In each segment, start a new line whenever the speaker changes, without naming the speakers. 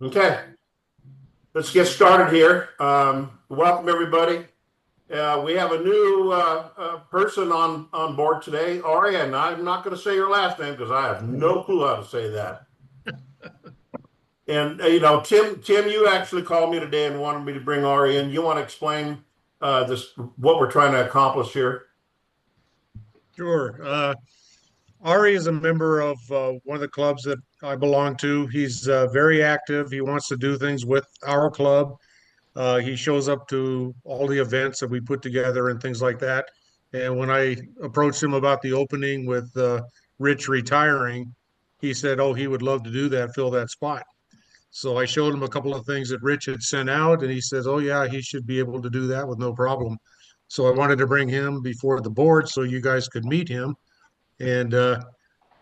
Okay, let's get started here. Welcome, everybody. We have a new person on board today, Ari, and I'm not going to say your last name because I have no clue how to say that. And Tim, you actually called me today and wanted me to bring Ari in. You want to explain what we're trying to accomplish here?
Sure. Ari is a member of one of the clubs that I belong to. He's very active. He wants to do things with our club. He shows up to all the events that we put together and things like that. And when I approached him about the opening with Rich retiring, he said, "Oh, he would love to do that, fill that spot." So I showed him a couple of things that Rich had sent out, and he says, "Oh, yeah, he should be able to do that with no problem." So I wanted to bring him before the board so you guys could meet him and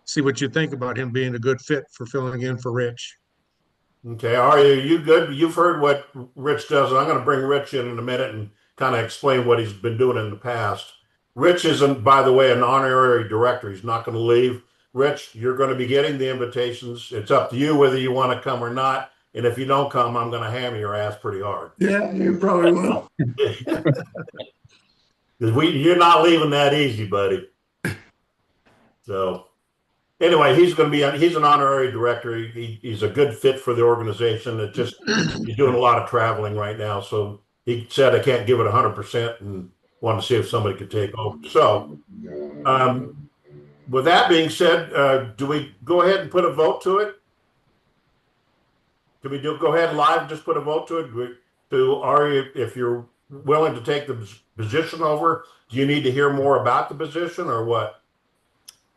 see what you think about him being a good fit for filling in for Rich.
Okay, Ari, are you good? You've heard what Rich does. I'm going to bring Rich in a minute and kind of explain what he's been doing in the past. Rich isn't, by the way, an honorary director. He's not going to leave. Rich, you're going to be getting the invitations. It's up to you whether you want to come or not. And if you don't come, I'm going to hammer your ass pretty hard.
Yeah, you probably will.
Because you're not leaving that easy, buddy. So anyway, he's an honorary director. He's a good fit for the organization. He's doing a lot of traveling right now. So he said, I can't give it 100% and wanted to see if somebody could take over. So with that being said, do we go ahead and put a vote to it? Can we go ahead and live just put a vote to it? To Ari, if you're willing to take the position over, do you need to hear more about the position or what?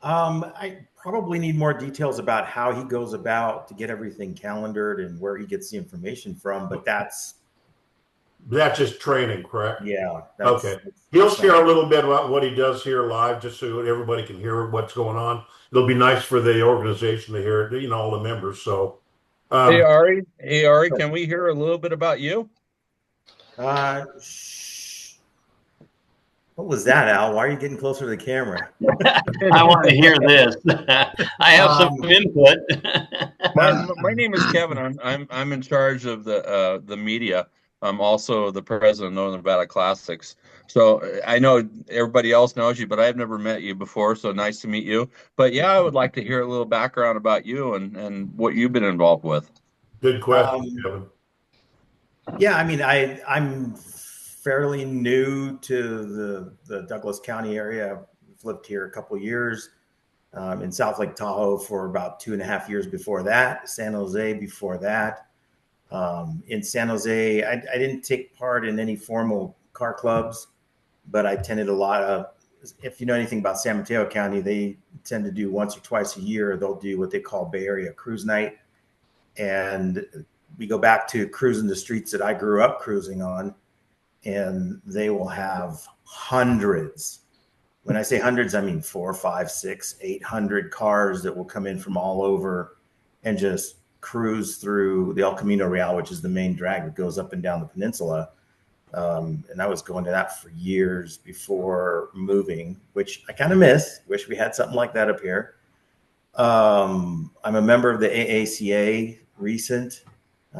I probably need more details about how he goes about to get everything calendared and where he gets the information from, but that's
just training, correct?
Yeah.
Okay. He'll share a little bit about what he does here live, just so everybody can hear what's going on. It'll be nice for the organization to hear it, all the members. So,
hey Ari, can we hear a little bit about you?
What was that, Al? Why are you getting closer to the camera?
I want to hear this. I have some input.
My name is Kevin. I'm in charge of the media. I'm also the president of Northern Nevada Classics. So I know everybody else knows you, but I've never met you before. So nice to meet you. But yeah, I would like to hear a little background about you and what you've been involved with.
Good question, Kevin.
Yeah, I mean, I'm fairly new to the Douglas County area. I've lived here a couple of years, in South Lake Tahoe for about 2.5 years before that, San Jose before that. In San Jose, I didn't take part in any formal car clubs, but I attended a lot of, if you know anything about San Mateo County, they tend to do once or twice a year, they'll do what they call Bay Area Cruise Night. And we go back to cruising the streets that I grew up cruising on, and they will have hundreds. When I say hundreds, I mean 4, 5, 6, 800 cars that will come in from all over and just cruise through the El Camino Real, which is the main drag that goes up and down the peninsula. And I was going to that for years before moving, which I kind of miss. Wish we had something like that up here. I'm a member of the AACA recent. I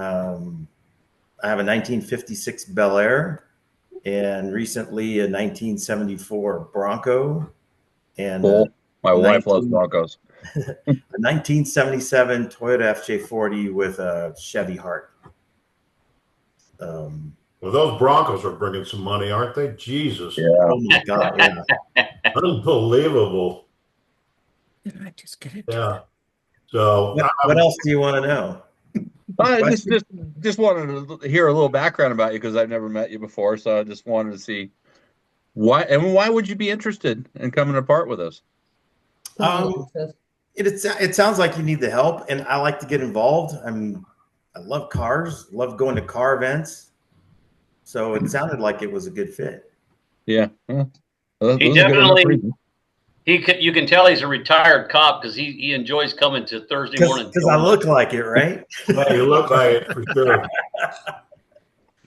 have a 1956 Bel Air and recently a 1974 Bronco. And
cool. My wife loves Broncos.
A 1977 Toyota FJ40 with a Chevy Hart.
Well, those Broncos are bringing some money, aren't they? Jesus.
Yeah. Oh my God. Yeah.
Unbelievable.
Did I just get it?
Yeah. So
what else do you want to know?
I just wanted to hear a little background about you because I've never met you before. So I just wanted to see why would you be interested in coming apart with us?
It sounds like you need the help, and I like to get involved. I love cars, love going to car events. So it sounded like it was a good fit.
Yeah. Well,
he definitely, you can tell he's a retired cop because he enjoys coming to Thursday morning.
Because I look like it, right?
Yeah, you look like it for sure.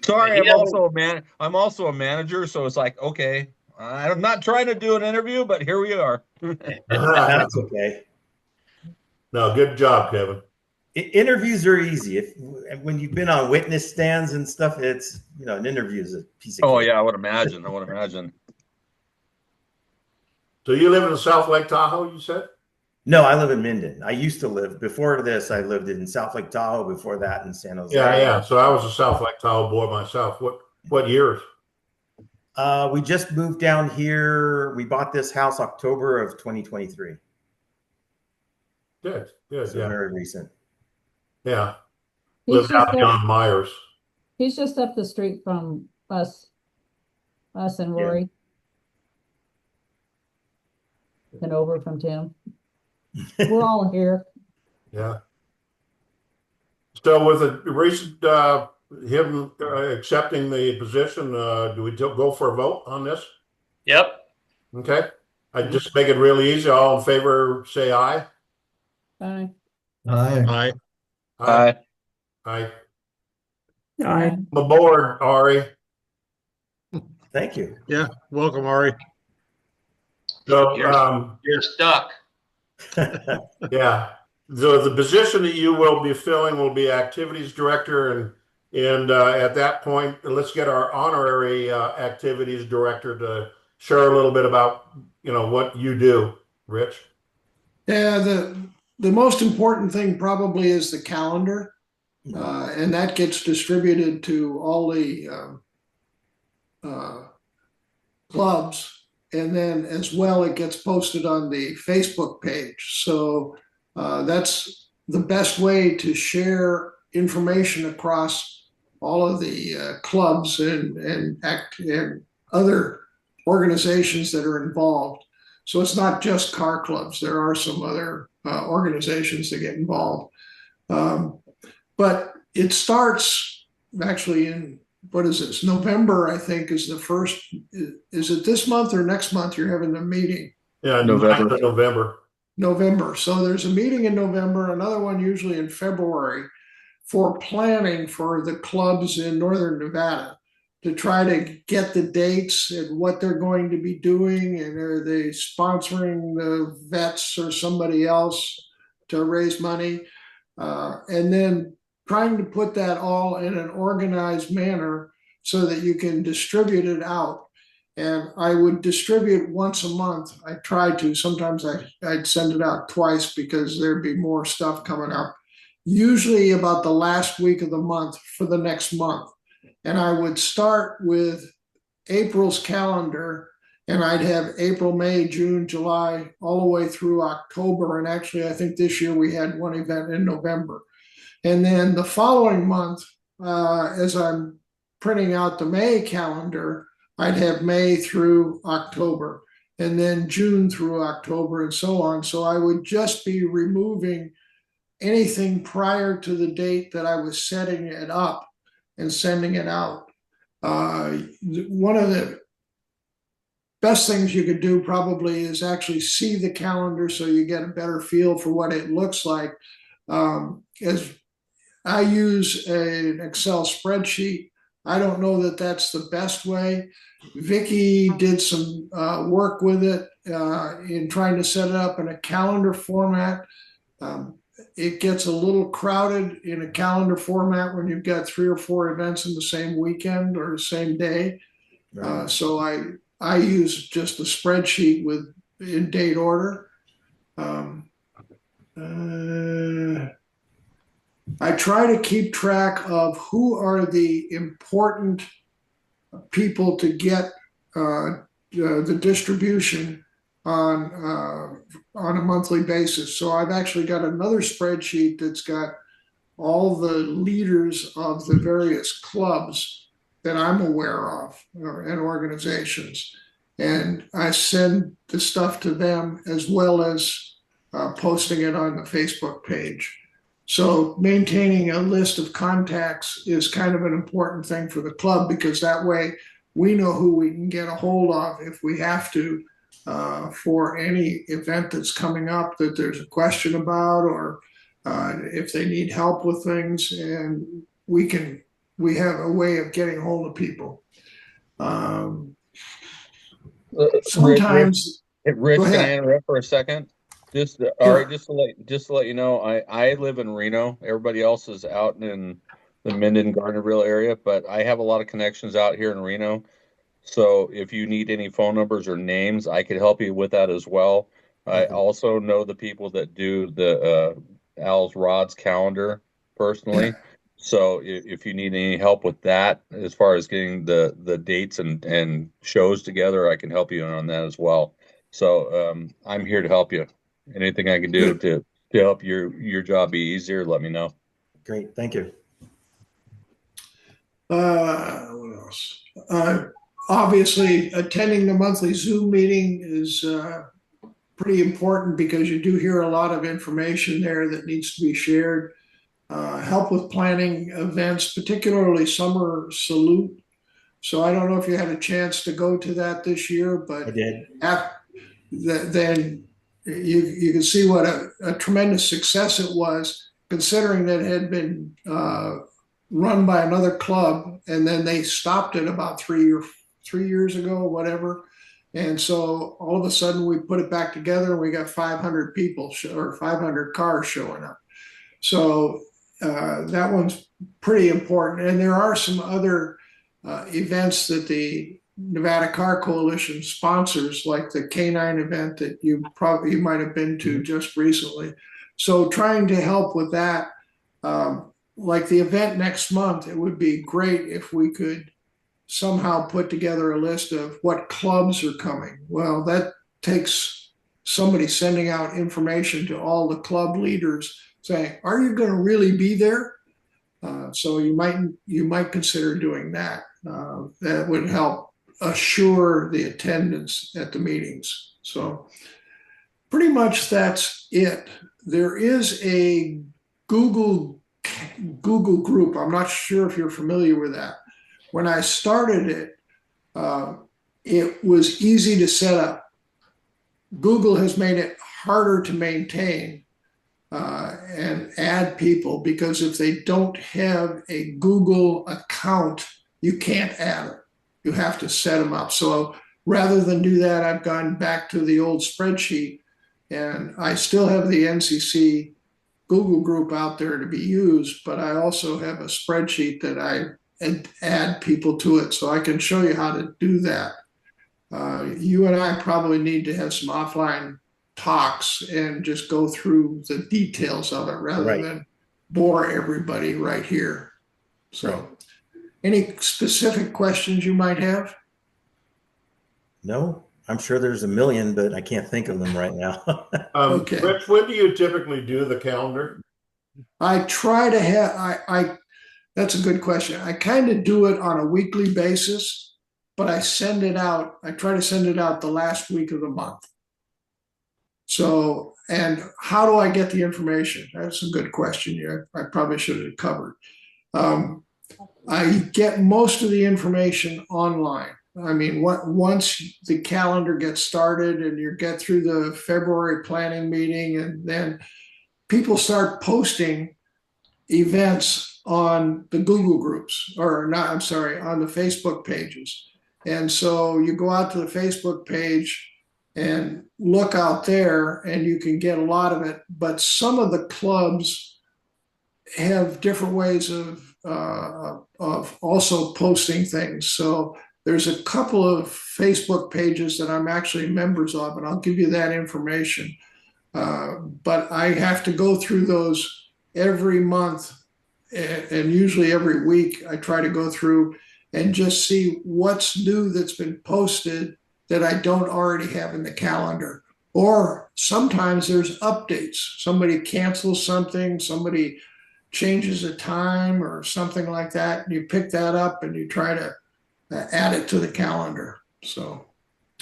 Sorry, I'm also a manager, so it's like, okay, I'm not trying to do an interview, but here we are.
That's okay.
No, good job, Kevin.
Interviews are easy. When you've been on witness stands and stuff, it's an interview is a piece of
Oh
cake.
yeah, I would imagine. I would imagine.
So you live in South Lake Tahoe, you said?
No, I live in Minden. I used to live before this. I lived in South Lake Tahoe. Before that, in San Jose.
Yeah. So I was a South Lake Tahoe boy myself. What years?
We just moved down here. We bought this house October of 2023.
Good.
So very recent.
Yeah.
He's
Lived out
just
beyond Myers.
He's just up the street from us and Rory. And over from Tim. We're all here.
Yeah. So with the recent him accepting the position, do we go for a vote on this?
Yep.
Okay. I just make it really easy. All in favor, say aye.
Bye.
Aye.
Aye.
Aye.
Aye.
I'm aboard, Ari.
Thank you.
Yeah. Welcome, Ari.
So,
You're stuck.
yeah. So the position that you will be filling will be activities director, and at that point, let's get our honorary activities director to share a little bit about what you do, Rich.
Yeah, the most important thing probably is the calendar, and that gets distributed to all the clubs. And then as well, it gets posted on the Facebook page. So that's the best way to share information across all of the clubs and other organizations that are involved. So it's not just car clubs. There are some other organizations that get involved. But it starts actually in, what is this? November, I think, is the first. Is it this month or next month you're having the meeting?
Yeah,
November.
November.
So there's a meeting in November, another one usually in February for planning for the clubs in Northern Nevada to try to get the dates and what they're going to be doing. And are they sponsoring the vets or somebody else to raise money? And then trying to put that all in an organized manner so that you can distribute it out. And I would distribute once a month. I tried to. Sometimes I'd send it out twice because there'd be more stuff coming up. Usually about the last week of the month for the next month. And I would start with April's calendar, and I'd have April, May, June, July, all the way through October. And actually, I think this year we had one event in November. And then the following month, as I'm printing out the May calendar, I'd have May through October, and then June through October, and so on. So I would just be removing anything prior to the date that I was setting it up and sending it out. One of the best things you could do probably is actually see the calendar so you get a better feel for what it looks like. As I use an Excel spreadsheet. I don't know that that's the best way. Vicky did some work with it in trying to set it up in a calendar format. It gets a little crowded in a calendar format when you've got 3 or 4 events in the same weekend or the same day. Right. So I use just a spreadsheet in date order. I try to keep track of who are the important people to get the distribution on a monthly basis. So I've actually got another spreadsheet that's got all the leaders of the various clubs that I'm aware of and organizations. And I send the stuff to them as well as posting it on the Facebook page. So maintaining a list of contacts is kind of an important thing for the club, because that way we know who we can get a hold of if we have to for any event that's coming up that there's a question about, or if they need help with things, and we have a way of getting hold of people. Sometimes.
Rich, can I interrupt for a second? All right, just to let you know, I live in Reno. Everybody else is out in the Minden Gardnerville area, but I have a lot of connections out here in Reno. So if you need any phone numbers or names, I could help you with that as well. I also know the people that do the Al's Rods calendar
Yeah.
personally. So if you need any help with that, as far as getting the dates and shows together, I can help you on that as well. So I'm here to help you. Anything I can do
Good.
to help your job be easier, let me know.
Great, thank you.
What else? Obviously, attending the monthly Zoom meeting is pretty important because you do hear a lot of information there that needs to be shared. Help with planning events, particularly summer salute. So I don't know if you had a chance to go to that this year, but
I did.
then you can see what a tremendous success it was, considering that it had been run by another club, and then they stopped it about 3 years ago, or whatever. And so all of a sudden we put it back together, and we got 500 people or 500 cars showing up. So that one's pretty important. And there are some other events that the Nevada Car Coalition sponsors, like the K9 event that you might have been to just recently. So trying to help with that, like the event next month, it would be great if we could somehow put together a list of what clubs are coming. Well, that takes somebody sending out information to all the club leaders saying, "Are you going to really be there?" So you might consider doing that. That would help assure the attendance at the meetings. So pretty much that's it. There is a Google group. I'm not sure if you're familiar with that. When I started it, it was easy to set up. Google has made it harder to maintain and add people, because if they don't have a Google account, you can't add them. You have to set them up. So rather than do that, I've gone back to the old spreadsheet, and I still have the NCC Google group out there to be used, but I also have a spreadsheet that I add people to it, so I can show you how to do that. You and I probably need to have some offline talks and just go through the details of it rather than bore everybody right here. So, any specific questions you might have?
No, I'm sure there's a million, but I can't think of them right now.
Okay.
Rich, when do you typically do the calendar?
I try to have, that's a good question. I kind of do it on a weekly basis, but I try to send it out the last week of the month. So, and how do I get the information? That's a good question. I probably should have covered. I get most of the information online. I mean, once the calendar gets started and you get through the February planning meeting, and then people start posting events on the Google groups, or not, I'm sorry, on the Facebook pages. And so you go out to the Facebook page and look out there, and you can get a lot of it. But some of the clubs have different ways of also posting things. So there's a couple of Facebook pages that I'm actually members of, and I'll give you that information. But I have to go through those every month, and usually every week I try to go through and just see what's new that's been posted that I don't already have in the calendar. Or sometimes there's updates. Somebody cancels something, somebody changes a time or something like that, and you pick that up and you try to add it to the calendar. So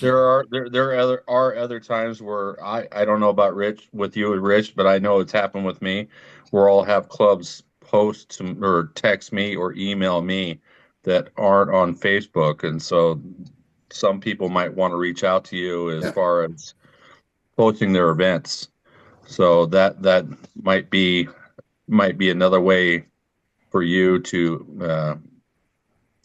there are other times where I don't know about with you and Rich, but I know it's happened with me, where I'll have clubs post or text me or email me that aren't on Facebook, and so some people might want to reach out to you as far as posting their events. So that might be another way for you to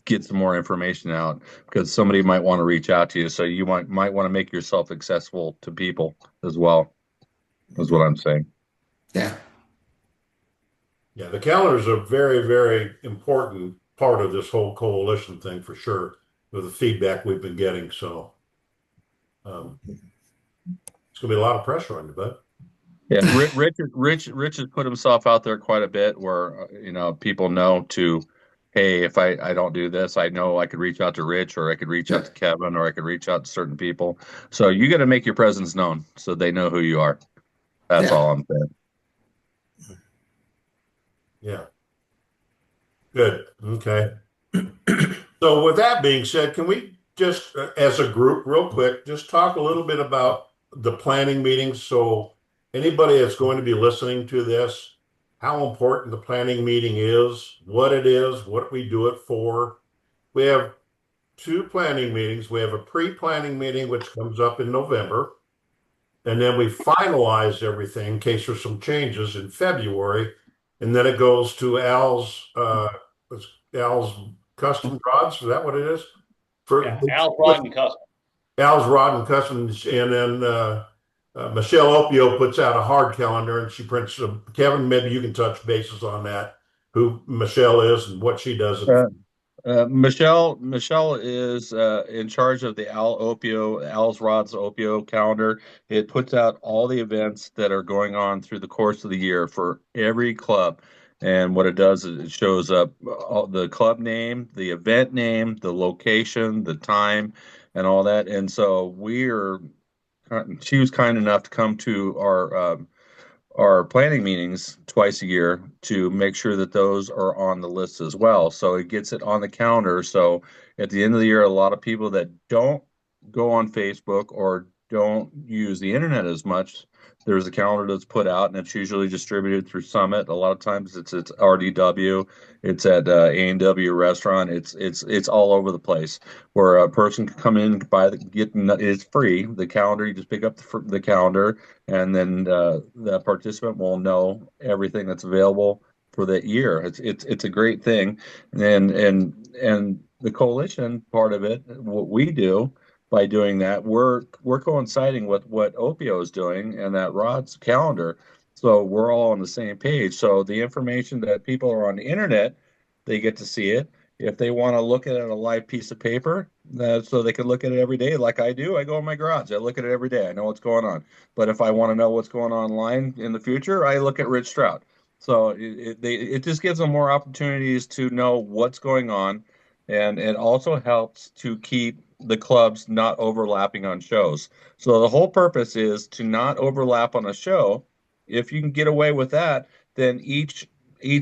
get some more information out, because somebody might want to reach out to you. So you might want to make yourself accessible to people as well. is what I'm saying.
Yeah.
Yeah, the calendar is a very, very important part of this whole coalition thing for sure, with the feedback we've been getting. So it's gonna be a lot of pressure on you, bud.
Yeah, Rich has put himself out there quite a bit where, people know to, hey, if I don't do this, I know I could reach out to Rich, or I could reach out to Kevin, or I could reach out to certain people. So you got to make your presence known so they know who you are. That's
Yeah.
all I'm saying.
Yeah. Good. Okay. So with that being said, can we just, as a group, real quick, just talk a little bit about the planning meetings? So anybody that's going to be listening to this, how important the planning meeting is, what we do it for. We have two planning meetings. We have a pre-planning meeting, which comes up in November. And then we finalize everything in case there's some changes in February. And then it goes to Al's custom rods. Is that what it is?
Yeah, Al Rod and Custom.
Al's Rod and Customs, and then Michelle Opio puts out a hard calendar, and she prints. Kevin, maybe you can touch bases on that. Who Michelle is and what she does.
Michelle is in charge of the Al's Rods Opio calendar. It puts out all the events that are going on through the course of the year for every club. And what it does is it shows up the club name, the event name, the location, the time, and all that. And so she was kind enough to come to our planning meetings twice a year to make sure that those are on the list as well. So it gets it on the calendar. So at the end of the year, a lot of people that don't go on Facebook or don't use the internet as much, there's a calendar that's put out, and it's usually distributed through Summit. A lot of times it's RDW, it's at A&W restaurant. It's all over the place where a person can come in and it's free. The calendar, you just pick up the calendar, and then the participant will know everything that's available for that year. It's a great thing, and the coalition part of it, what we do by doing that, we're coinciding with what Opio is doing and that Rod's calendar, so we're all on the same page. So the information that people are on the internet, they get to see it. If they want to look at it on a live piece of paper, so they can look at it every day, like I do. I go in my garage, I look at it every day. I know what's going on. But if I want to know what's going on online in the future, I look at Rich Stroud. So it just gives them more opportunities to know what's going on, and it also helps to keep the clubs not overlapping on shows. So the whole purpose is to not overlap on a show. If you can get away with that, then each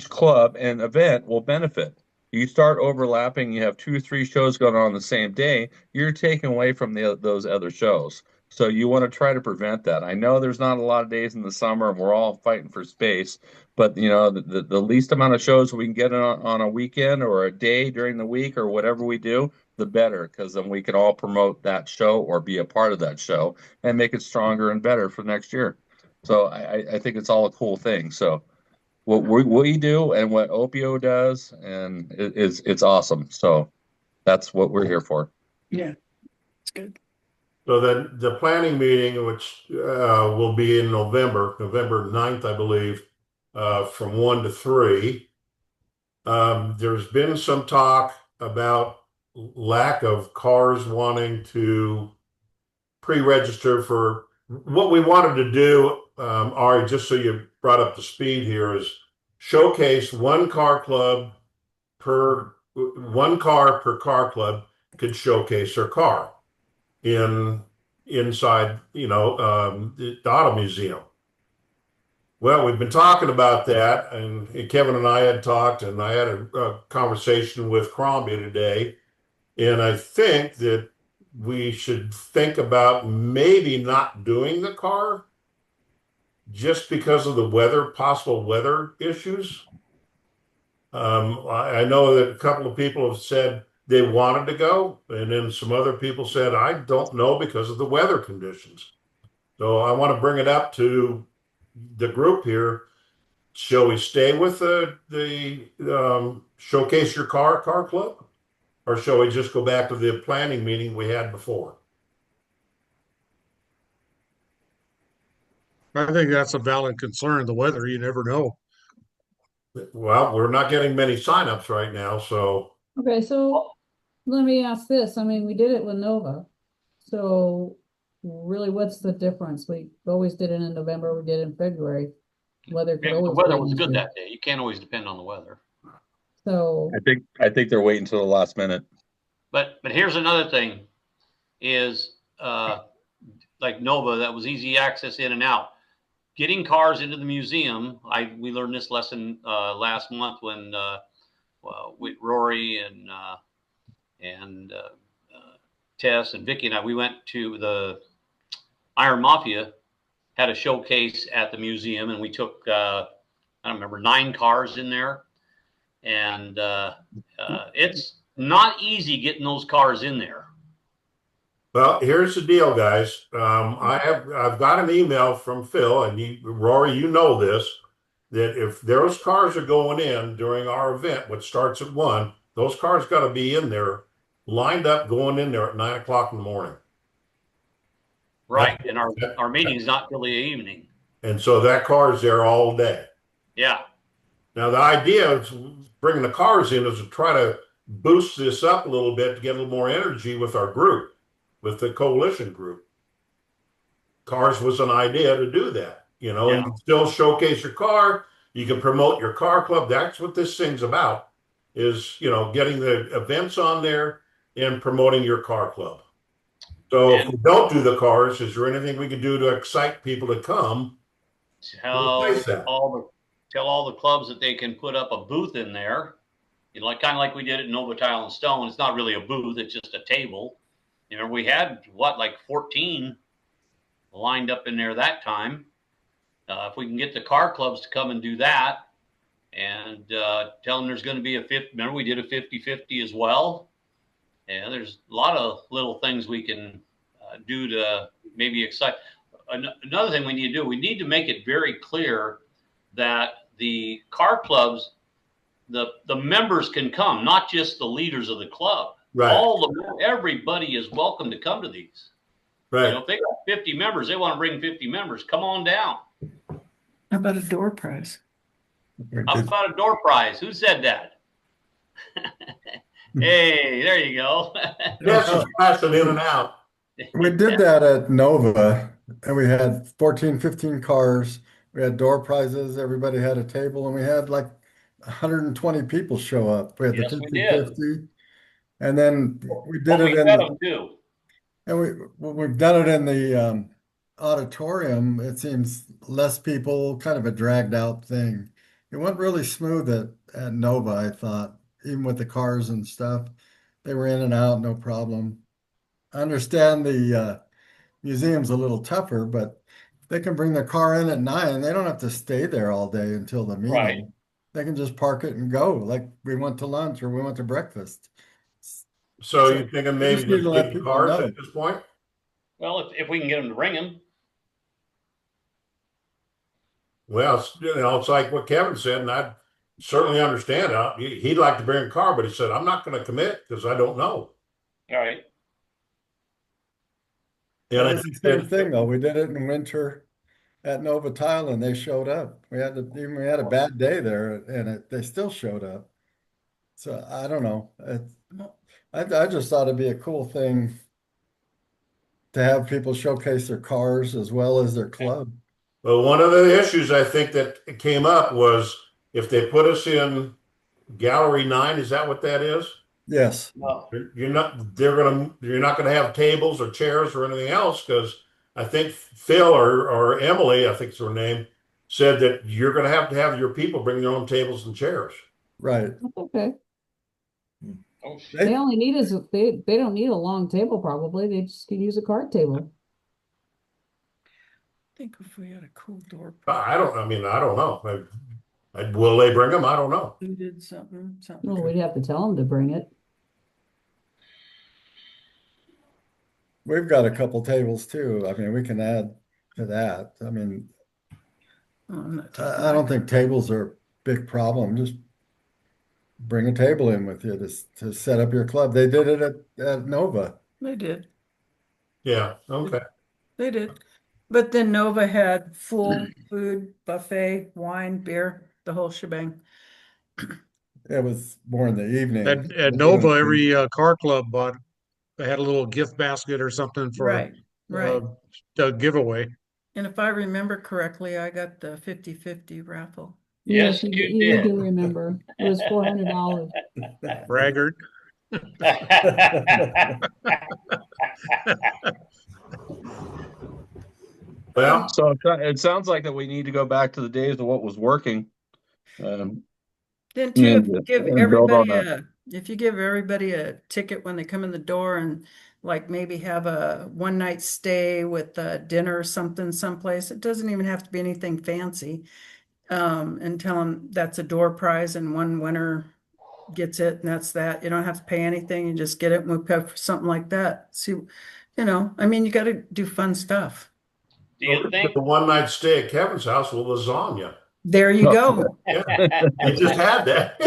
club and event will benefit. You start overlapping, you have 2 or 3 shows going on the same day, you're taking away from those other shows. So you want to try to prevent that. I know there's not a lot of days in the summer and we're all fighting for space, but the least amount of shows we can get on a weekend or a day during the week or whatever we do, the better, because then we can all promote that show or be a part of that show and make it stronger and better for next year. So I think it's all a cool thing. So what we do and what Opio does, and it's awesome. So that's what we're here for.
Yeah, it's good.
So then the planning meeting, which will be in November 9th, I believe, from 1 to 3. There's been some talk about lack of cars wanting to pre-register for what we wanted to do. Ari, just so you brought up the speed here, is showcase one car per car club could showcase their car inside, the auto museum. Well, we've been talking about that, and Kevin and I had talked, and I had a conversation with Crombie today, and I think that we should think about maybe not doing the car just because of the possible weather issues. I know that a couple of people have said they wanted to go, and then some other people said, I don't know because of the weather conditions. So I want to bring it up to the group here. Shall we stay with the showcase your car club, or shall we just go back to the planning meeting we had before?
I think that's a valid concern. The weather, you never know.
Well, we're not getting many signups right now, so
Okay, so let me ask this. I mean, we did it with Nova. So really, what's the difference? We always did it in November, we did it in February. Weather could
Yeah, the
always
weather
be an
was good
issue.
that day. You can't always depend on the weather.
So,
I think they're waiting until the last minute.
But here's another thing is like Nova, that was easy access in and out. Getting cars into the museum, we learned this lesson last month when with Rory and Tess and Vicky and I, we went to the Iron Mafia, had a showcase at the museum, and we took I don't remember 9 cars in there, and it's not easy getting those cars in there.
well, here's the deal, guys. I've got an email from Phil, and Rory, you know this, that if those cars are going in during our event, which starts at 1, those cars got to be in there, lined up, going in there at 9 o'clock in the morning.
Right, and our meeting's not till the evening.
And so that car is there all day.
Yeah.
Now, the idea of bringing the cars in is to try to boost this up a little bit to get a little more energy with our group, with the coalition group. Cars was an idea to do that, you know, and you can still showcase your car. You can promote your car club. That's what this thing's about, is, you know, getting the events on there and promoting your car club. So if we don't do the cars, is there anything we can do to excite people to come?
Tell all the clubs that they can put up a booth in there, you know, like kind of like we did at Nova Tile and Stone. It's not really a booth; it's just a table. You know, we had like 14 lined up in there that time. If we can get the car clubs to come and do that, and tell them there's going to be a 50. Remember, we did a 50-50 as well. And there's a lot of little things we can do to maybe excite. Another thing we need to do, we need to make it very clear that the car clubs, the members can come, not just the leaders of the club.
Right.
Everybody is welcome to come to these.
Right.
You know, if they got 50 members, they want to bring 50 members. Come on down.
How about a door prize?
How about a door prize? Who said that? Hey, there you go.
Yes, it's passing in and out.
We did that at Nova, and we had 14, 15 cars. We had door prizes. Everybody had a table, and we had like 120 people show up. We had
Yes,
the
we did.
50-50. And then we did
But
it
we
in
fed them too.
and we've done it in the auditorium. It seems less people, kind of a dragged out thing. It went really smooth at Nova, I thought, even with the cars and stuff. They were in and out, no problem. I understand the museum's a little tougher, but they can bring their car in at 9. They don't have to stay there all day until the meeting.
Right.
They can just park it and go, like we went to lunch or we went to breakfast.
So you're thinking maybe
just need to let
just 50
people
cars
know.
at this point?
Well, if we can get them to bring them.
Well, you know, it's like what Kevin said, and I certainly understand it. He'd like to bring a car, but he said, I'm not going to commit because I don't know.
All right.
And I
It's the
think
same
that,
thing though. We did it in winter at Nova Tile and they showed up. We had a bad day there and they still showed up. So I don't know. I just thought it'd be a cool thing to have people showcase their cars as well as their club.
well, one of the issues I think that came up was if they put us in Gallery 9, is that what that is?
Yes.
No.
You're not gonna have tables or chairs or anything else, because I think Phil or Emily, I think it's her name, said that you're gonna have to have your people bring their own tables and chairs.
Right.
that's okay.
Oh, shit.
They only need they don't need a long table probably. They just can use a card table.
I think if we had a cool door
I
prize,
don't know. Will they bring them? I don't know.
we did something.
Well, we'd have to tell them to bring it.
We've got a couple tables too. I mean, we can add to that. I mean,
Oh, I'm not taking
I don't think tables are a big problem. Just bring a table in with you to set up your club. They did it at Nova.
They did.
Yeah, okay.
They did. But then Nova had full food, buffet, wine, beer, the whole shebang.
It was more in the evening.
At Nova, every car club they had a little gift basket or something for
Right, right.
the giveaway.
And if I remember correctly, I got the 50-50 raffle.
Yes,
you
you
you
did.
do remember. It was $400.
Braggart.
Well,
So it sounds like that we need to go back to the days of what was working. Um,
Then too,
and, and build on that.
if you give everybody a ticket when they come in the door and like maybe have a one night stay with dinner or something someplace, it doesn't even have to be anything fancy. And tell them that's a door prize and one winner gets it and that's that. You don't have to pay anything. You just get it and we pay for something like that. See, I mean, you got to do fun stuff.
Do you think?
the one night stay at Kevin's house with lasagna.
There you go.
Yeah, you just had that.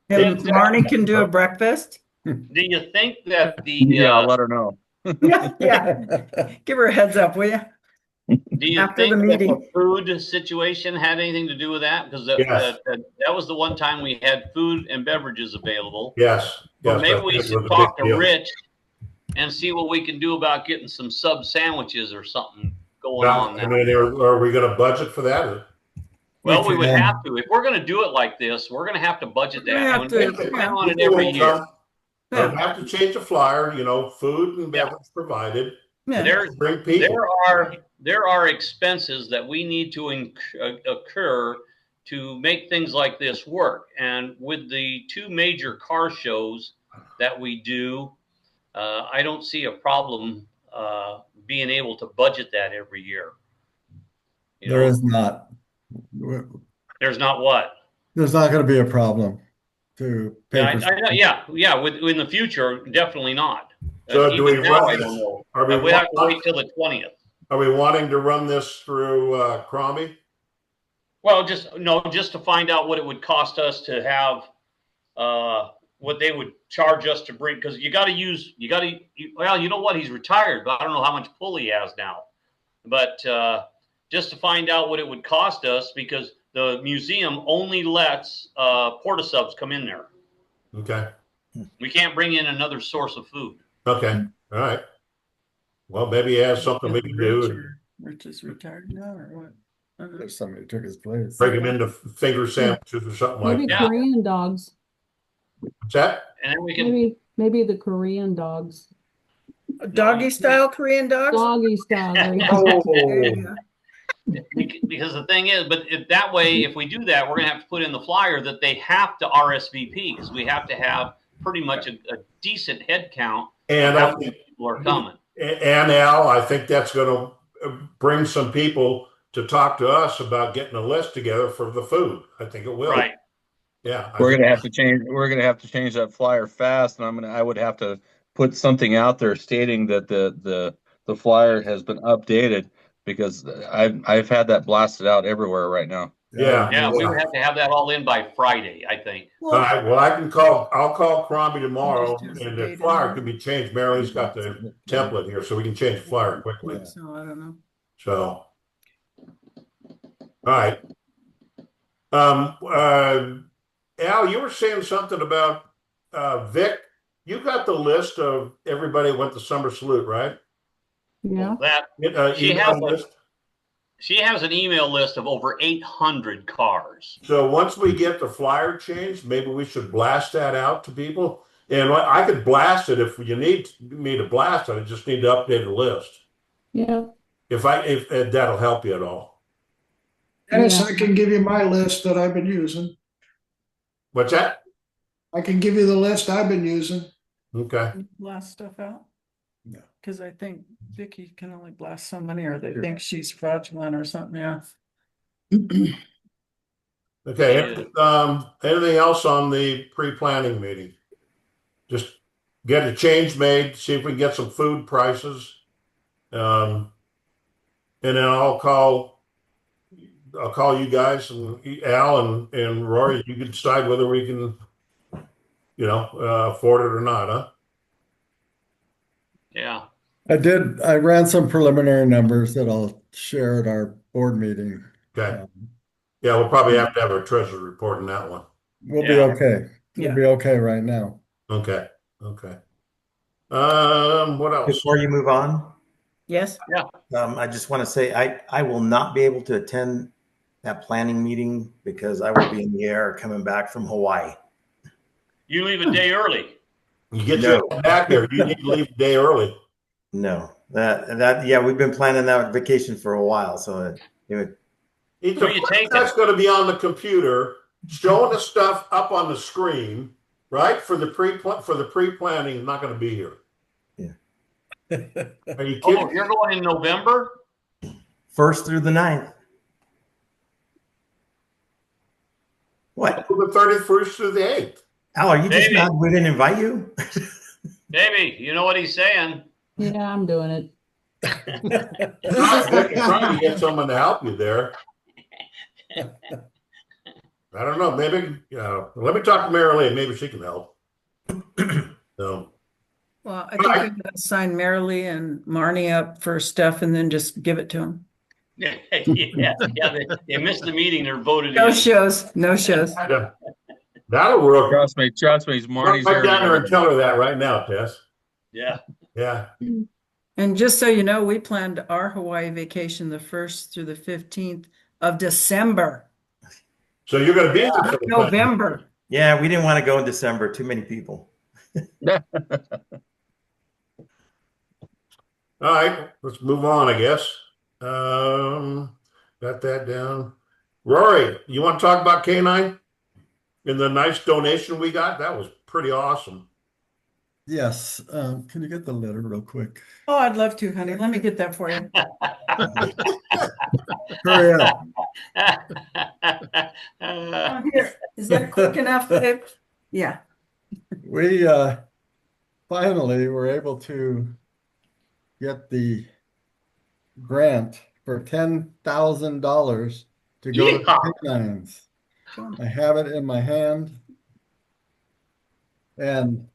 And Marnie can do a breakfast.
Do you think that the
Yeah, I'll let her know.
Yeah. Give her a heads up, will you?
do you
After
think
the
that
meeting.
the food situation had anything to do with that? Because
Yes.
that was the one time we had food and beverages available.
Yes.
But
Yes,
maybe
I
we
think it
should
was a
talk
big
to
deal.
Rich and see what we can do about getting some sub sandwiches or something going
Now,
on
I
now.
mean, are we going to budget for that?
Well, we would
can.
have to. If we're going to do it like this, we're going to have to budget
We
that.
have
And
to,
we plan
yeah.
on it every year.
We have to change the flyer, food and beverage provided.
Yeah.
Bring people.
There are expenses that we need to occur to make things like this work. And with the two major car shows that we do, I don't see a problem being able to budget that every year.
There is not.
There's not what?
There's not going to be a problem to pay
Yeah,
for.
yeah. In the future, definitely not.
So do we
Even now,
run
I
this?
don't know.
Are we
We have to wait till the 20th.
Are we wanting to run this through Crombie?
Well, just to find out what it would cost us to have, what they would charge us to bring, because well, you know what? He's retired, but I don't know how much pull he has now. But just to find out what it would cost us, because the museum only lets porta subs come in there.
Okay.
We can't bring in another source of food.
Okay. All right. Well, maybe he has something we can do.
Rich is retired now or what?
There's somebody who took his place.
Break him into finger sandwiches or something like
Maybe
that.
Korean dogs.
What's that?
And then we can.
Maybe the Korean dogs.
Doggy style Korean dogs?
Doggy style.
There you go.
Because the thing is, but that way, if we do that, we're going to have to put in the flyer that they have to RSVP, because we have to have pretty much a decent head count
And
of how many people are coming.
And Al, I think that's going to bring some people to talk to us about getting a list together for the food. I think it will.
Right.
Yeah.
We're gonna have to change. We're gonna have to change that flyer fast, and I would have to put something out there stating that the flyer has been updated, because I've had that blasted out everywhere right now.
Yeah, we would have to have that all in by Friday, I think.
All right. Well, I'll call Crombie tomorrow,
Just
and
the
the
date
flyer
on
can be changed. Mary's got the template here, so we can change the flyer quickly.
So I don't know.
So, all right. Al, you were saying something about Vic. You got the list of everybody who went to Summer Salute, right?
Yeah.
She has an email list of over 800 cars.
So once we get the flyer changed, maybe we should blast that out to people. And I could blast it if you need me to blast it. I just need to update the list.
Yeah.
If that'll help you at all.
Dennis,
Yeah.
I can give you my list that I've been using.
What's that?
I can give you the list I've been using.
Okay.
Blast stuff out?
No.
Because I think Vicky can only blast so many, or they think she's fraudulent or something, yeah.
Okay. Anything else on the pre-planning meeting? Just get a change made, see if we can get some food prices. And then I'll call you guys, and Al and Rory. You can decide whether we can, afford it or not, huh?
Yeah.
I ran some preliminary numbers that I'll share at our board meeting.
Okay. Yeah, we'll probably have to have a treasury report in that one.
We'll be
Yeah.
okay. We'll
Yeah.
be okay right now.
Okay. Okay. What else?
Before you move on,
Yes.
I just want to say I will not be able to attend that planning meeting because I will be in the air coming back from Hawaii.
You leave a day early.
You get
No.
your back here. You need to leave a day early.
No, yeah, we've been planning that vacation for a while, so
It's
Who you taking?
that's going to be on the computer, showing the stuff up on the screen, right? For the pre-planning, is not going to be here.
Yeah.
Are you kidding?
Oh, you're going in November?
1st through the 9th. What?
From the 31st through the 8th.
Al, are you just
Maybe.
mad we didn't invite you?
Baby, you know what he's saying.
Yeah, I'm doing it.
Trying to get someone to help you there. I don't know. Maybe let me talk to Mary Lee. Maybe she can help. So
Well, I think we can sign Marilee and Marnie up for stuff and then just give it to them.
Yeah, they missed the meeting. They're voted
No
in.
shows, no shows.
that'll work.
Trust me, Marnie's
Right down there and
there.
tell her that right now, Tess.
Yeah.
Yeah.
And just so you know, we planned our Hawaii vacation the 1st through the 15th of December,
So you're going to be there for the
November.
Yeah, we didn't want to go in December. Too many people.
All right, let's move on, I guess. Got that down. Rory, you want to talk about K9 and the nice donation we got? That was pretty awesome.
Yes. Can you get the letter real quick?
Oh, I'd love to, honey. Let me get that for you.
Hurry up.
Oh, here. Is that quick enough, babe? Yeah.
We finally were able to get the grant for $10,000 to go to the
Yeehaw.
canines. I have it in my hand. And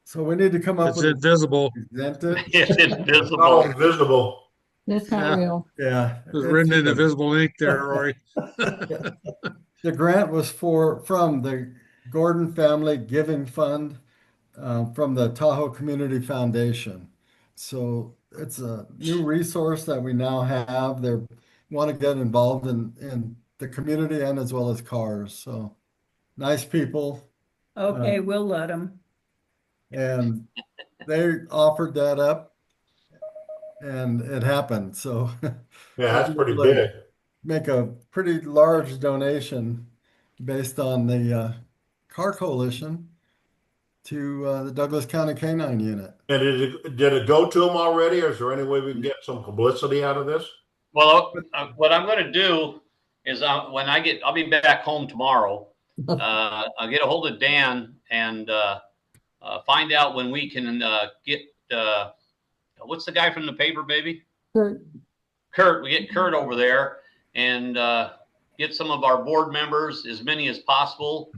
so we need to come up
It's
with
invisible.
present it.
It's
Oh,
invisible.
invisible.
It's not
Yeah.
real.
Yeah.
It's written in invisible ink there, Rory.
The grant was from the Gordon Family Giving Fund from the Tahoe Community Foundation. So it's a new resource that we now have. They want to get involved in the community and as well as cars. So nice people.
Okay, we'll let them.
And they offered that up and it happened. So
Yeah, that's pretty big.
make a pretty large donation based on the Car Coalition to the Douglas County Canine Unit.
And did it go to them already, or is there any way we can get some publicity out of this?
Well, what I'm going to do is when I'll be back home tomorrow. I'll get a hold of Dan and find out when we can get what's the guy from the paper, baby? Kurt. We get Kurt over there and get some of our board members, as many as possible.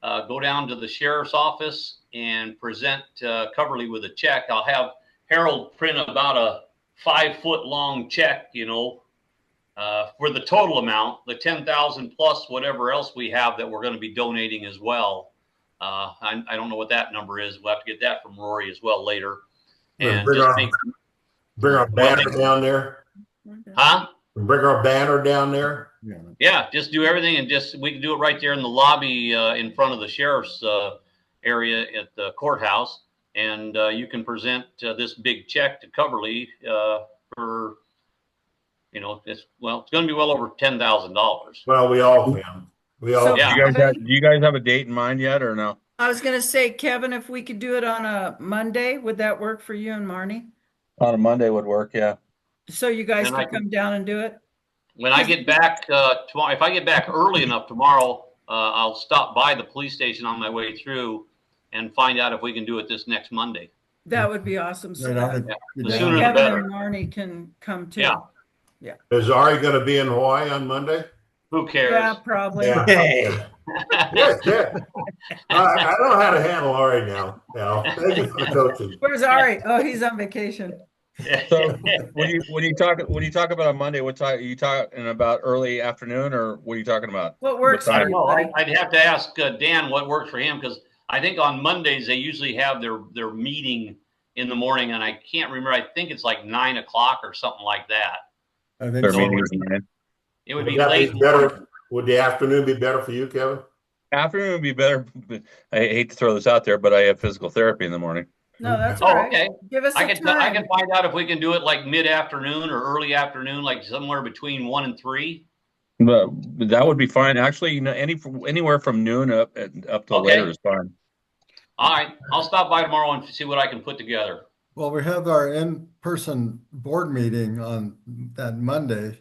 Go down to the sheriff's office and present Coverly with a check. I'll have Harold print about a 5-foot long check, for the total amount, the 10,000 plus whatever else we have that we're going to be donating as well. I don't know what that number is. We'll have to get that from Rory as well later. And
Bring our banner down there.
Huh?
Bring our banner down there.
Yeah, just do everything and we can do it right there in the lobby in front of the sheriff's area at the courthouse. And you can present this big check to Coverly for, it's going to be well over $10,000.
Well, we all can.
So-
Yeah.
Do you guys have a date in mind yet, or no?
I was going to say, Kevin, if we could do it on a Monday, would that work for you and Marnie?
On a Monday would work, yeah.
So you guys
And I
can come down and do it?
When I get back tomorrow, if I get back early enough tomorrow, I'll stop by the police station on my way through and find out if we can do it this next Monday.
That would be awesome. So
Right
that
on
The
the-
sooner the
Kevin
better.
and Marnie can come too.
Yeah.
Is Ari going to be in Hawaii on Monday?
Who cares?
Yeah, probably.
Yeah.
Hey.
Yeah. I know how to handle Ari now. Al. Thank you for the coaching.
Where's Ari? Oh, he's on vacation.
So when you talk about on Monday, what time are you talking about? Early afternoon, or what are you talking about?
What works
What
for
I
time?
don't know.
everybody?
I'd have to ask Dan what works for him, because I think on Mondays they usually have their meeting in the morning, and I can't remember. I think it's like 9 o'clock or something like that.
I think
Their
so.
meeting is 9.
It would
Would
be
that
late.
be better? Would the afternoon be better for you, Kevin?
Afternoon would be better. I hate to throw this out there, but I have physical therapy in the morning.
No, that's
Oh,
all right.
okay.
Give us
I
a
can
time.
find out if we can do it like mid-afternoon or early afternoon, like somewhere between 1 and 3.
But that would be fine. Actually, anywhere from noon up till
Okay.
later is fine.
All right. I'll stop by tomorrow and see what I can put together.
Well, we have our in-person board meeting on that Monday.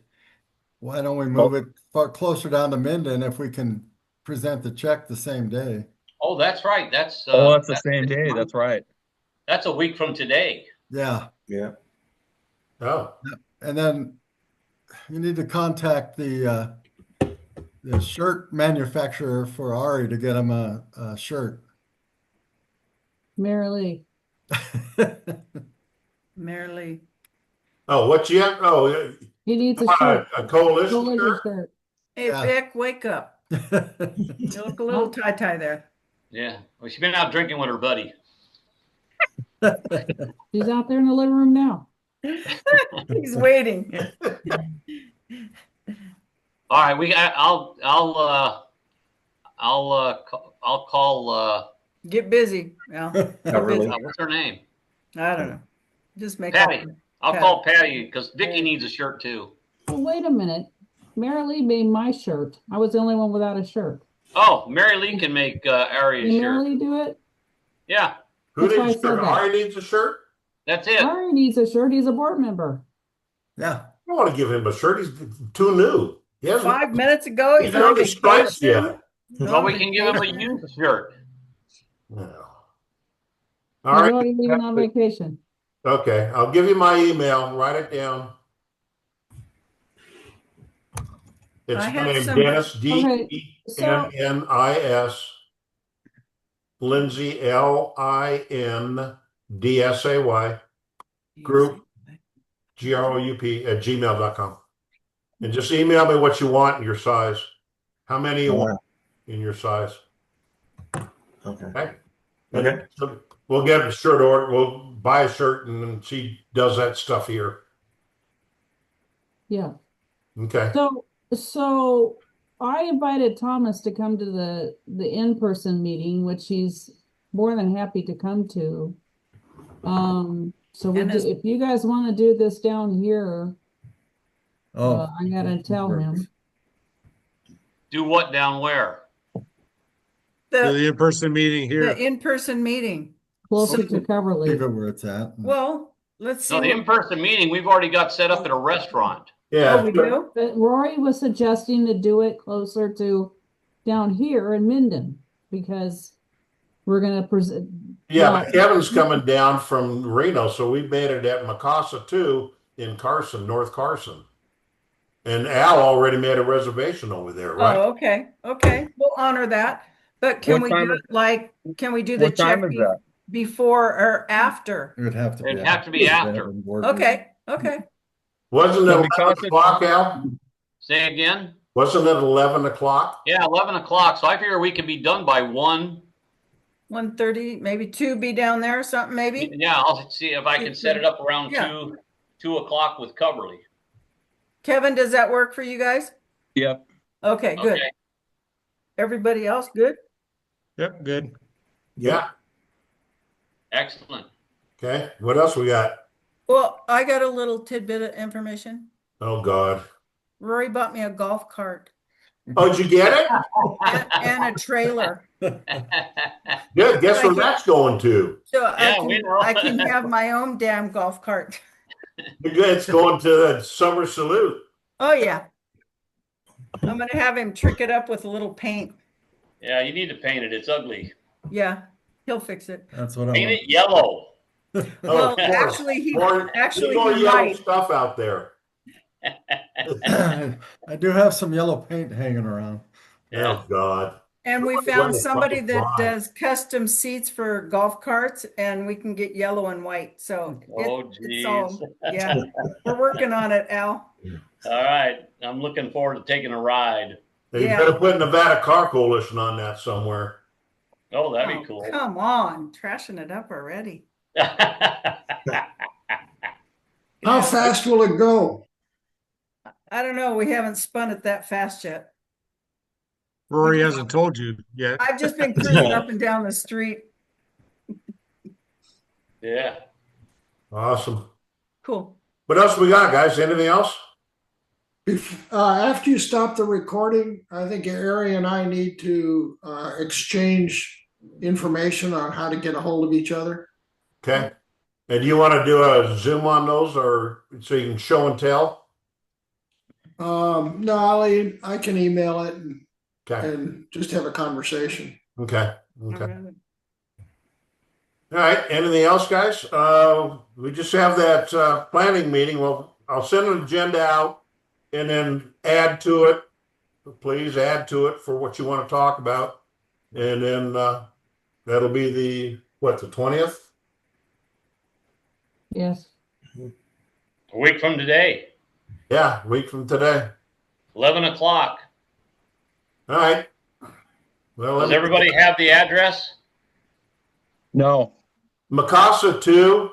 Why don't we move it far closer down to Minden if we can present the check the same day?
Oh, that's right. That's
That's the same day. That's right.
That's a week from today.
Yeah.
Yeah.
Oh,
And then you need to contact the shirt manufacturer for Ari to get him a shirt.
Mary Lee.
Merrily.
oh, what you have? Oh,
He needs a
a
shirt.
coalition
Coalition
shirt?
shirt.
Hey,
Yeah.
Vic, wake up. You look a little tie-tie there.
Yeah. Well, she's been out drinking with her buddy.
She's out there in the living room now.
He's waiting.
All right. I'll call.
Get busy. Well,
Not really.
What's her name?
I don't know. Just make
Patty. I'll
Patty.
call Patty because Vicky needs a shirt too.
Well, wait a minute. Mary Lee made my shirt. I was the only one without a shirt.
Oh, Mary Lee can make Aria's
Did Mary
shirt.
Lee do it?
Yeah,
Who
That's why
needs
I
a
said
shirt?
that.
Ari needs a shirt?
that's it.
Ari needs a shirt. He's a board member.
Yeah.
I don't want to give him a shirt. He's too new. He hasn't
5 minutes ago.
he's
He's
not
on
the stripes
vacation.
yet.
Well, we can give him a used shirt.
No.
He's
All right.
already leaving on vacation.
Okay. I'll give you my email. Write it down. It's
I
my
have
name,
some-
Dennis,
Okay,
DENNIS, Lindsay, LINDSAY, group, GROUP @gmail.com. And just email me what you want in your size. How many you want in your size.
Okay.
Okay.
Okay.
So we'll get a shirt order. We'll buy a shirt and then she does that stuff here.
Yeah.
Okay.
So I invited Thomas to come to the in-person meeting, which he's more than happy to come to. So if you guys want to do this down here, I gotta tell him.
Do what down where?
The in-person meeting
The
here.
in-person meeting.
Closer to Coverly.
Leave it where it's at.
Well, let's see.
No, the
what-
in-person meeting we've already got set up at a restaurant.
Yeah.
Oh, we do?
But Rory was suggesting to do it closer to down here in Minden because we're gonna present.
Yeah, but Kevin's coming down from Reno, so we made it at Macasa too in Carson, North Carson. And Al already made a reservation over there, right?
Oh, okay. Okay. We'll honor that. But can
What
we
time
do
is-
it like, can we do the
What time
check
is that?
before or after?
It would have to be.
It'd have to be after.
Okay. Okay.
Wasn't it
So
11
because
o'clock, Al?
Say again?
Wasn't it 11 o'clock?
Yeah, 11 o'clock. So I figure we could be done by 1.
1:30, maybe 2 be down there or something, maybe?
Yeah, I'll see if I can set it up around
Yeah.
2 o'clock with Coverly.
Kevin, does that work for you guys?
Yep.
Okay, good.
Okay.
Everybody else good?
Yep, good.
Yeah.
Excellent.
Okay. What else we got?
Well, I got a little tidbit of information.
Oh, God.
Rory bought me a golf cart
Oh, did you get it?
and a trailer.
Good. Guess where that's going to?
So
Yeah, we know.
I can have my own damn golf cart.
It's going to the Summer Salute.
Oh, yeah. I'm going to have him trick it up with a little paint.
Yeah, you need to paint it. It's ugly.
Yeah, he'll fix it.
That's what I
Paint
want.
it yellow.
Oh,
Well,
of course.
actually,
There's more
he
yellow
might.
stuff out there.
I do have some yellow paint hanging around.
Oh, God.
And we
When
found
it's
somebody
fucking
that
dry.
does custom seats for golf carts, and we can get yellow and white. So
Oh,
it's
geez.
all, yeah, we're working on it, Al.
All right. I'm looking forward to taking a ride.
You
Yeah.
better put Nevada Car Coalition on that somewhere.
Oh, that'd
Oh,
be cool.
come on, trashing it up already.
How fast will it go?
I don't know. We haven't spun it that fast yet.
Rory hasn't told you yet.
I've just been cruising up and down the street.
Yeah.
Awesome.
Cool.
What else we got, guys? Anything else?
After you stop the recording, I think Ari and I need to exchange information on how to get a hold of each other.
Okay. And do you want to do a Zoom on those, or so you can show and tell?
No, I can email it
Okay.
and just have a conversation.
Okay. Okay.
All right.
All right. Anything else, guys? We just have that planning meeting. Well, I'll send an agenda out and then add to it. Please add to it for what you want to talk about. And then that'll be the 20th?
Yes.
A week from today,
Yeah, a week from today.
11 o'clock.
All right. Well,
Does everybody have the address?
No.
Mikasa 2.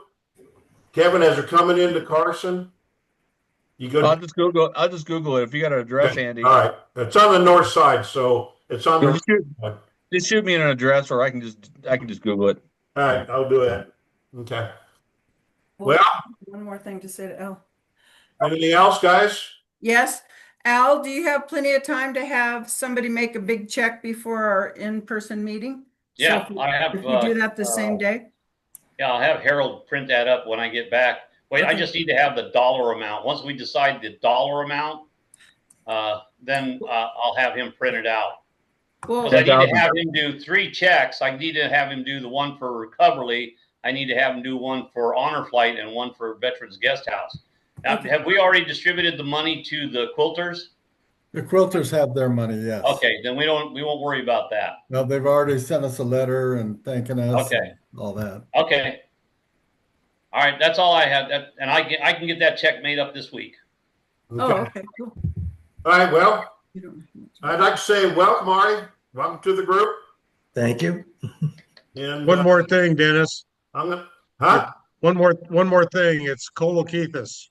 Kevin, as you're coming into Carson, you go.
I'll just Google it if you got an address handy.
All right. It's on the north side, so it's on the.
Just shoot me an address, or I can just Google it.
All right, I'll do that. Okay.
Well,
Well,
one more thing to say to Al.
anything else, guys?
Yes. Al, do you have plenty of time to have somebody make a big check before our in-person meeting?
Yeah,
So
I have.
if we do that the same day?
Yeah, I'll have Harold print that up when I get back. Wait, I
Okay.
just need to have the dollar amount. Once we decide the dollar amount, then I'll have him print it out.
Well,
Because I need to
10,000.
have him do 3 checks. I need to have him do the one for Recoverly. I need to have him do one for Honor Flight and one for Veterans Guest House. Now,
Okay.
have we already distributed the money to the quilters?
The quilters have their money, yes.
Okay, then we won't worry about that.
No, they've already sent us a letter and thanking us
Okay.
and all that.
Okay. All right, that's all I have. And I can get that check made up this week.
oh, okay, cool.
All right, well,
You don't have much.
I'd like to say welcome, Marty. Welcome to the group.
Thank you.
And
One more thing, Dennis.
I'm gonna, huh?
One more thing. It's Colokethis.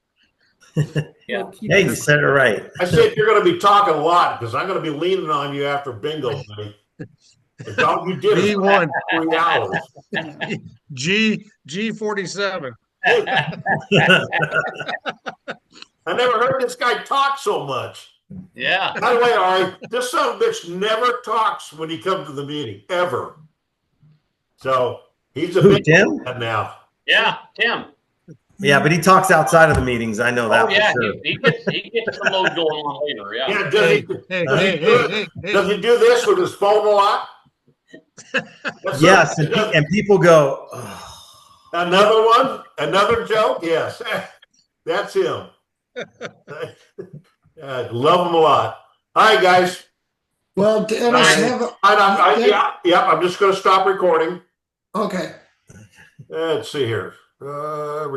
Yeah.
We'll keep
Hey,
it.
you said it right.
I said you're going to be talking a lot because I'm going to be leaning on you after bingo, buddy. It's all you did is
B1
3 hours.
G47.
I never heard this guy talk so much.
Yeah.
By the way, Ari, this son of a bitch never talks when he comes to the meeting, ever. So he's a
Who,
big
Tim?
man now.
Yeah, Tim.
Yeah, but he talks outside of the meetings. I know that
Oh, yeah,
for sure.
he gets the load going on later. Yeah.
Yeah, does he,
Hey,
does he
hey,
do
hey,
it-
hey,
does he do this with his phone a lot? That's
Yes,
a-
and people go, oh.
Another one? Another joke? Yes. That's him. Love him a lot. All right, guys.
Well, Dennis,
I'm just going to stop recording.
okay.
Let's see here.